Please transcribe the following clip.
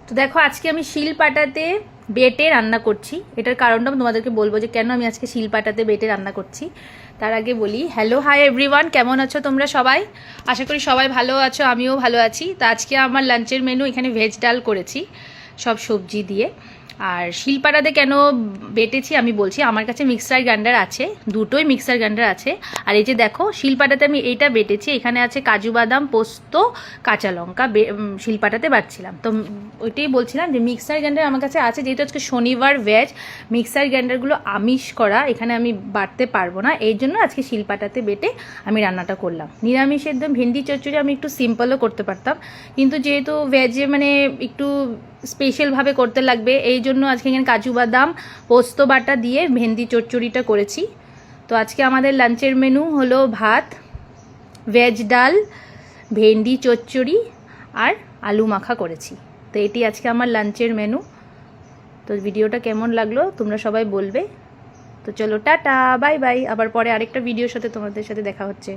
তো দেখো আজকে আমি শিলপাটাতে বেটে রান্না করছি। এটার কারণটা আমি তোমাদেরকে বলবো যে কেন আমি আজকে শিলপাটাতে বেটে রান্না করছি। তার আগে বলি হ্যালো হাই এভরিওয়ান, কেমন আছো তোমরা সবাই? আশা করি সবাই ভালো আছো, আমিও ভালো আছি। তো আজকে আমার লাঞ্চের মেনু এখানে ভেজ ডাল করেছি সব সবজি দিয়ে। আর শিলপাটাতে কেন বেটেছি আমি বলছি। আমার কাছে মিক্সার গ্রাইন্ডার আছে, দুটোই মিক্সার গ্রাইন্ডার আছে। আর এই যে দেখো শিলপাটাতে আমি এইটা বেটেছি, এখানে আছে কাজু বাদাম, পোস্ত, কাঁচা লঙ্কা, শিলপাটাতে বাটছিলাম। তো ওইটাই বলছিলাম যে মিক্সার গ্রাইন্ডার আমার কাছে আছে, যেহেতু আজকে শনিবার ভেজ, মিক্সার গ্রাইন্ডারগুলো আমিষ করা, এখানে আমি বাটতে পারবো না, এই জন্য আজকে শিলপাটাতে বেটে আমি রান্নাটা করলাম। নিরামিষ একদম ভেন্ডি চচ্চড়ি আমি একটু সিম্পলও করতে পারতাম, কিন্তু যেহেতু ভেজে মানে একটু স্পেশালভাবে করতে লাগবে, এই জন্য আজকে এখানে কাজু বাদাম, পোস্ত বাটা দিয়ে ভেন্ডি চচ্চড়িটা করেছি। তো আজকে আমাদের লাঞ্চের মেনু হলো ভাত, ভেজ ডাল, ভেন্ডি চচ্চড়ি আর আলু মাখা করেছি। তো এটি আজকে আমার লাঞ্চের মেনু। তো ভিডিওটা কেমন লাগলো তোমরা সবাই বলবে। তো চলো টাটা, বাই বাই, আবার পরে আরেকটা ভিডিওর সাথে তোমাদের সাথে দেখা হচ্ছে।